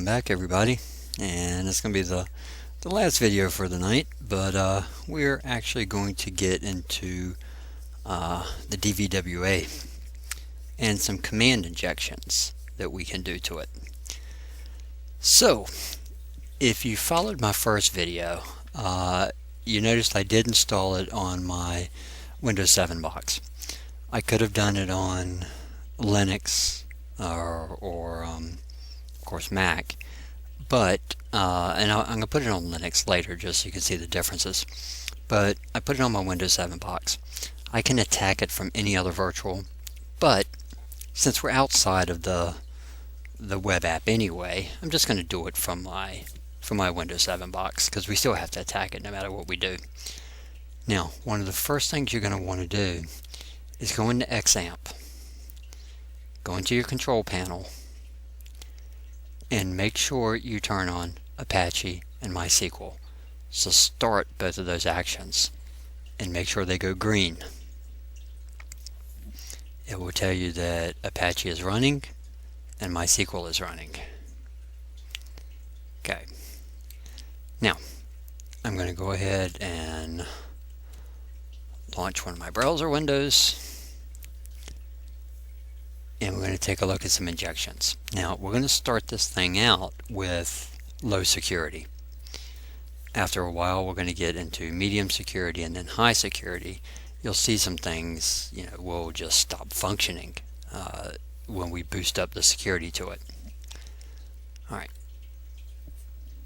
Welcome back, everybody, and it's going to be the last video for the night, but we're actually going to get into the DVWA and some command injections that we can do to it. So if you followed my first video, you noticed I did install it on my Windows 7 box. I could have done it on Linux or of course Mac, but and I'm going to put it on Linux later just so you can see the differences, but I put it on my Windows 7 box. I can attack it from any other virtual, but since we're outside of the web app anyway, I'm just going to do it from my Windows 7 box, because we still have to attack it no matter what we do. Now, one of the first things you're going to want to do is go into XAMPP, go into your control panel, and make sure you turn on Apache and MySQL. So start both of those actions and make sure they go green. It will tell you that Apache is running and MySQL is running. Okay. Now, I'm going to go ahead and launch one of my browser windows, and we're going to take a look at some injections. Now, we're going to start this thing out with low security. After a while, we're going to get into medium security and then high security. You'll see some things, will just stop functioning when we boost up the security to it. Alright,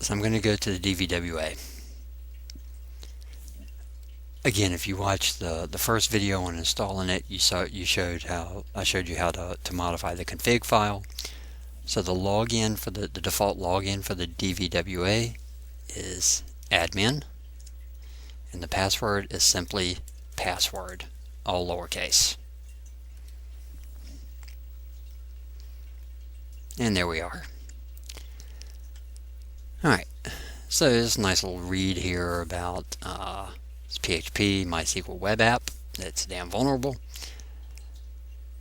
so I'm going to go to the DVWA. Again, if you watched the first video on installing it, I showed you how to modify the config file. So the login for the default login for the DVWA is admin, and the password is simply password, all lowercase. And there we are. Alright, so there's a nice little read here about it's PHP, MySQL web app. It's damn vulnerable.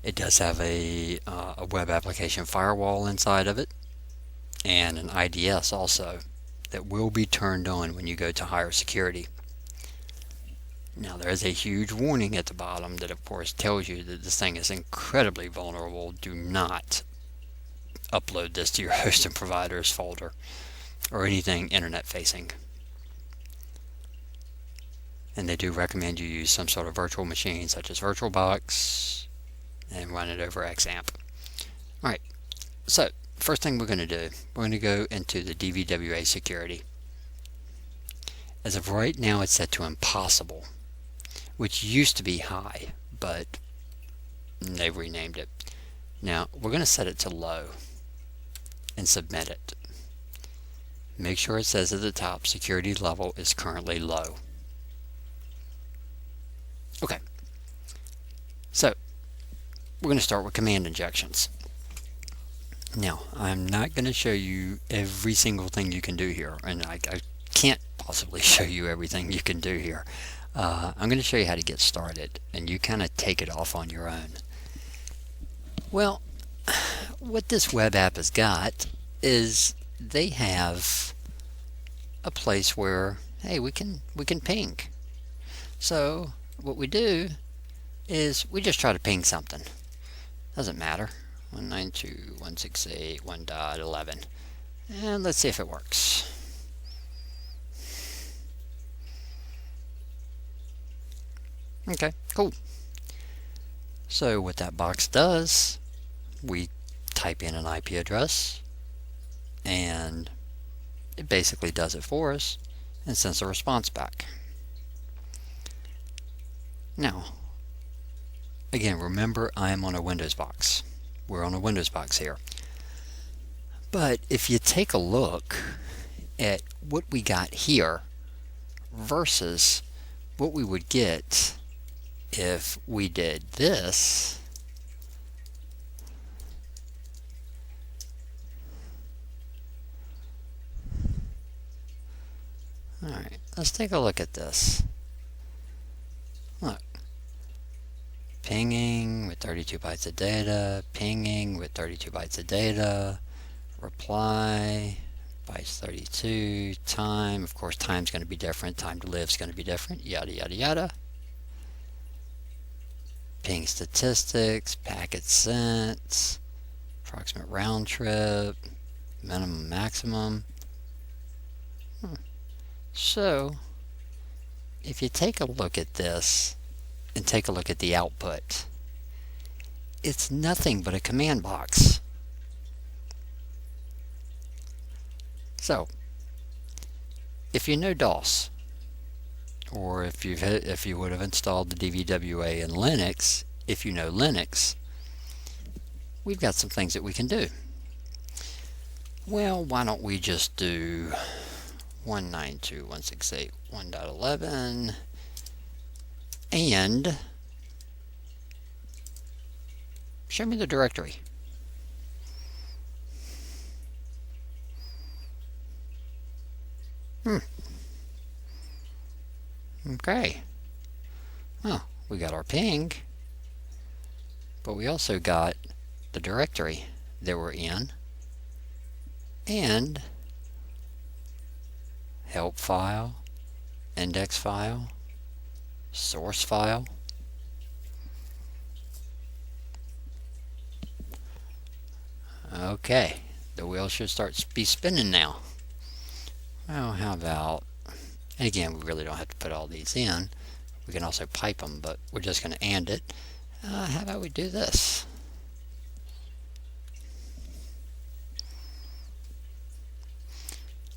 It does have a web application firewall inside of it, and an IDS also that will be turned on when you go to higher security. Now, there is a huge warning at the bottom that of course tells you that this thing is incredibly vulnerable. Do not upload this to your host and providers folder or anything internet facing. And they do recommend you use some sort of virtual machine such as VirtualBox and run it over XAMPP. Alright, so first thing we're going to do, we're going to go into the DVWA security. As of right now, it's set to impossible, which used to be high, but they've renamed it. Now, we're going to set it to low and submit it. Make sure it says at the top, security level is currently low. Okay, so we're going to start with command injections. Now, I'm not going to show you every single thing you can do here, and I can't possibly show you everything you can do here. I'm going to show you how to get started, and you kind of take it off on your own. Well, what this web app has got is they have a place where, hey, we can ping. So what we do is we just try to ping something. Doesn't matter. 192.168.1.11, and let's see if it works. Okay, cool. So what that box does, we type in an IP address, and it basically does it for us and sends a response back. Now, again, remember I am on a Windows box. We're on a Windows box here. But if you take a look at what we got here versus what we would get if we did this, alright, let's take a look at this. Look. Pinging with 32 bytes of data, pinging with 32 bytes of data, reply, bytes 32, time, of course time's going to be different, time to live is going to be different, yada yada yada. Ping statistics, packet sent, approximate round trip, minimum maximum. So if you take a look at this and take a look at the output, it's nothing but a command box. So if you know DOS, or if you would have installed the DVWA in Linux, if you know Linux, we've got some things that we can do. Well, why don't we just do 192.168.1.11 and show me the directory. Okay. Well, we got our ping, but we also got the directory that we're in, and help file, index file, source file. Okay, the wheel should start be spinning now. Well, how about, and again, we really don't have to put all these in. We can also pipe them, but we're just going to AND it. How about we do this?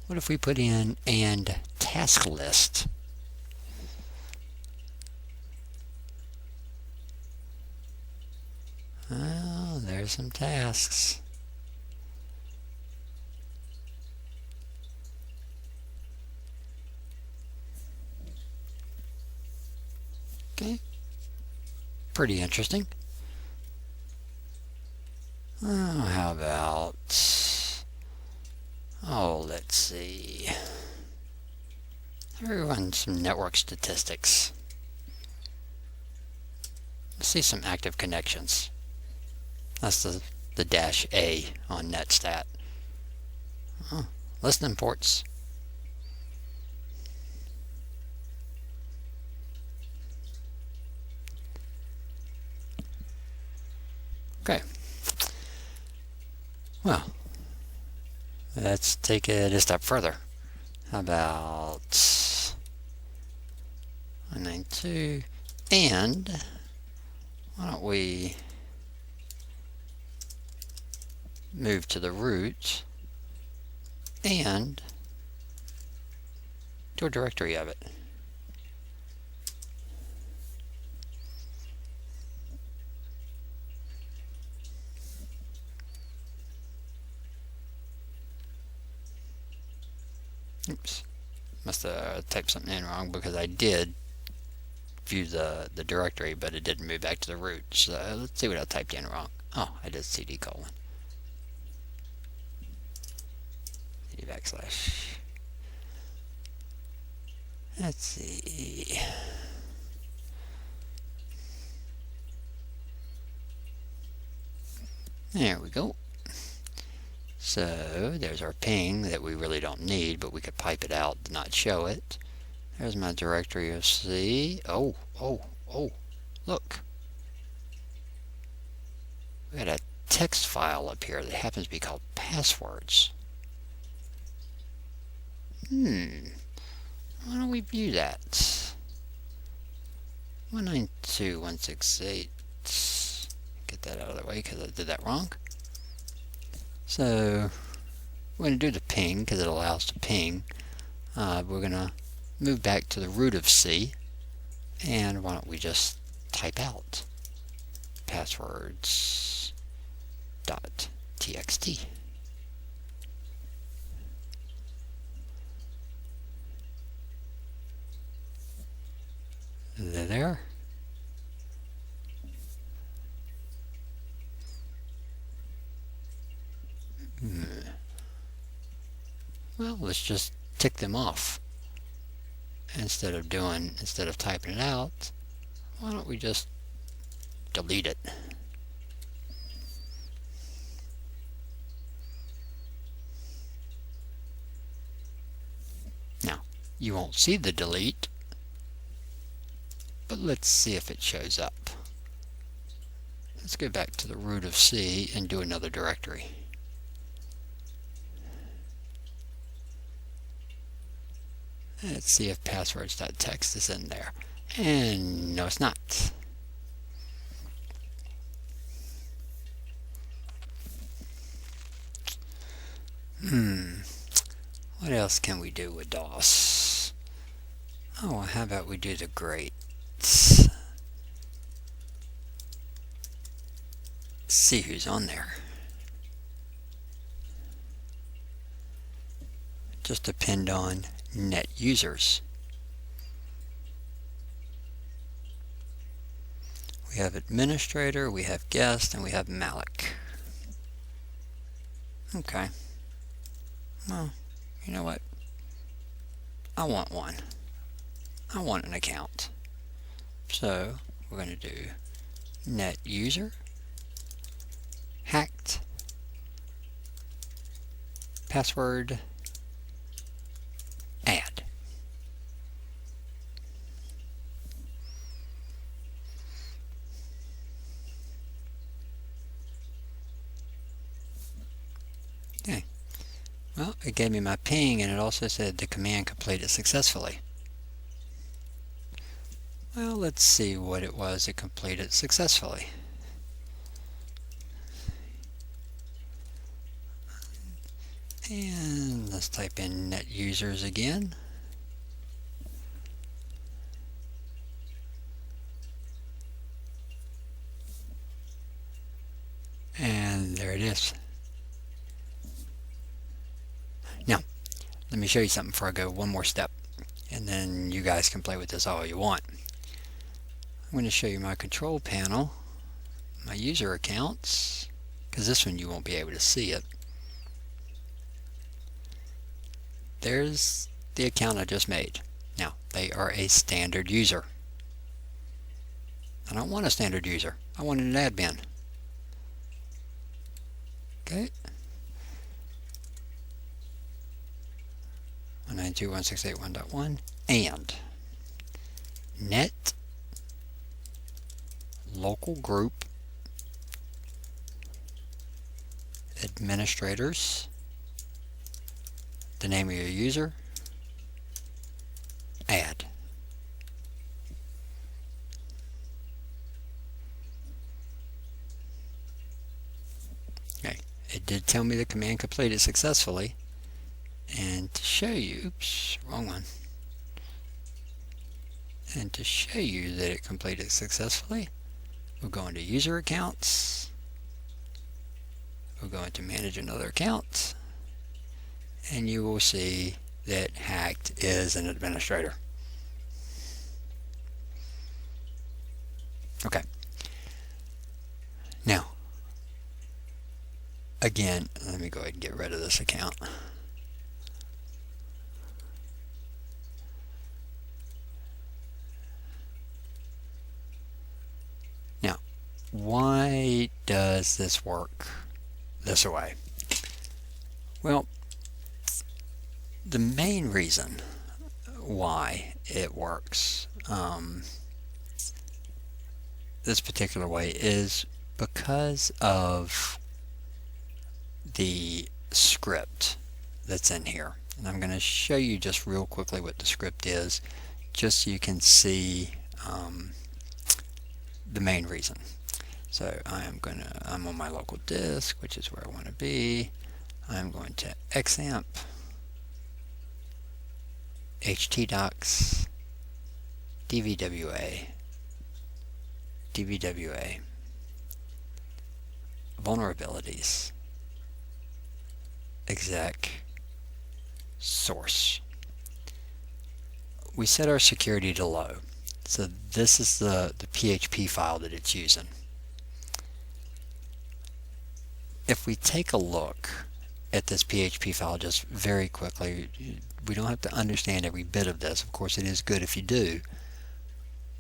What if we put in AND task list? Well, there's some tasks. Okay, pretty interesting. Oh, how about, let's see. Let me run some network statistics. Let's see some active connections. That's the dash A on netstat. Oh, list imports. Okay. Well, let's take it a step further. How about 192, and why don't we move to the root and do a directory of it. Oops, must have typed something in wrong, because I did view the directory, but it didn't move back to the root. So let's see what I typed in wrong. Oh, I did cd colon. cd backslash. Let's see. There we go. So there's our ping that we really don't need, but we could pipe it out to not show it. There's my directory of C. Oh, look. We got a text file up here that happens to be called passwords. Why don't we view that? 192.168. Get that out of the way because I did that wrong. So we're going to do the ping because it allows to ping. We're going to move back to the root of C, and why don't we just type out passwords.txt. There. Well, let's just tick them off. Instead of typing it out, why don't we just delete it? You won't see the delete, but let's see if it shows up. Let's go back to the root of C and do another directory. Let's see if passwords.txt is in there. And no, it's not. What else can we do with DOS? Oh, how about we do the greats? See who's on there. Just depend on net users. We have administrator, we have guest, and we have Malik. Okay. Well, you know what? I want one. I want an account. So we're going to do net user, hacked, password, add. Okay. Well, it gave me my ping, and it also said the command completed successfully. Well, let's see what it was it completed successfully. And let's type in net users again. And there it is. Now, let me show you something before I go one more step, and then you guys can play with this all you want. I'm going to show you my control panel, my user accounts, because this one you won't be able to see it. There's the account I just made. Now, they are a standard user. I don't want a standard user. I want an admin. Okay. 192.168.1.1 and net local group administrators, the name of your user, add. Okay, it did tell me the command completed successfully. And to show you, oops, wrong one. And to show you that it completed successfully, we'll go into user accounts. We'll go into manage another account. And you will see that hacked is an administrator. Okay. Now, again, let me go ahead and get rid of this account. Now, why does this work this way? Well, the main reason why it works this particular way is because of the script that's in here. And I'm going to show you just real quickly what the script is, just so you can see the main reason. So I'm on my local disk, which is where I want to be. I'm going to xampp htdocs DVWA vulnerabilities exec source. We set our security to low, so this is the PHP file that it's using. If we take a look at this PHP file just very quickly, we don't have to understand every bit of this. Of course, it is good if you do,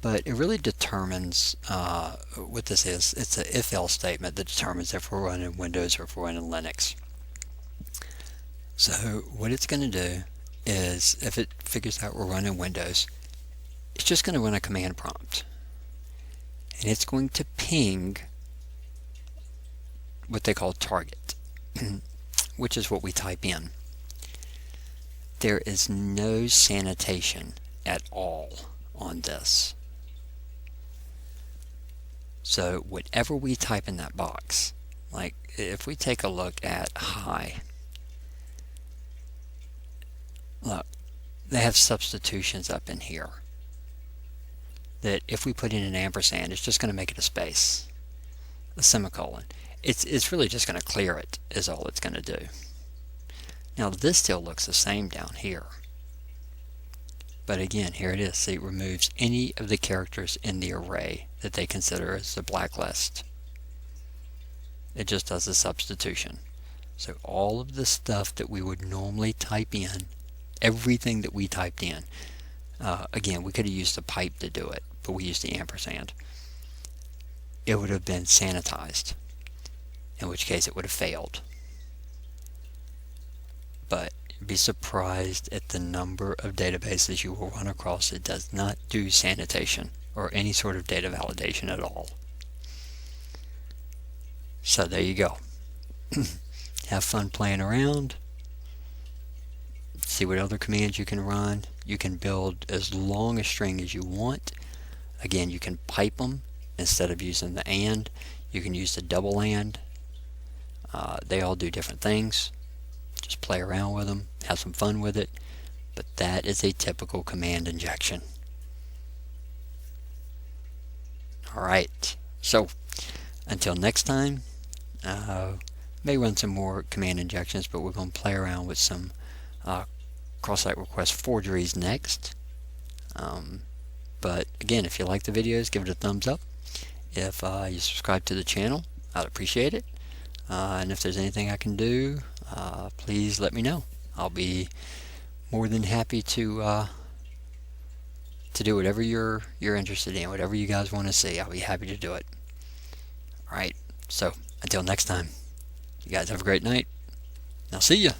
but it really determines what this is. It's an if-else statement that determines if we're running Windows or if we're running Linux. So what it's going to do is if it figures out we're running Windows, it's just going to run a command prompt. And it's going to ping what they call target, which is what we type in. There is no sanitation at all on this. So whatever we type in that box, like if we take a look at hi, look, they have substitutions up in here that if we put in an ampersand, it's just going to make it a space, a semicolon. It's really just going to clear it, is all it's going to do. Now this still looks the same down here. But again, here it is. See, it removes any of the characters in the array that they consider as the blacklist. It just does a substitution. So all of the stuff that we would normally type in, everything that we typed in, again, we could have used a pipe to do it, but we used the ampersand. It would have been sanitized, in which case it would have failed. But be surprised at the number of databases you will run across that does not do sanitation or any sort of data validation at all. So there you go. Have fun playing around. See what other commands you can run. You can build as long a string as you want. Again, you can pipe them instead of using the and. You can use the double and. They all do different things. Just play around with them, have some fun with it, but that is a typical command injection. Alright, so until next time, may run some more command injections, but we're going to play around with some cross-site request forgeries next. But again, if you like the videos, give it a thumbs up. If you subscribe to the channel, I'd appreciate it. And if there's anything I can do, please let me know. I'll be more than happy to do whatever you're interested in, whatever you guys want to see. I'll be happy to do it. Alright, so until next time, you guys have a great night. I'll see ya.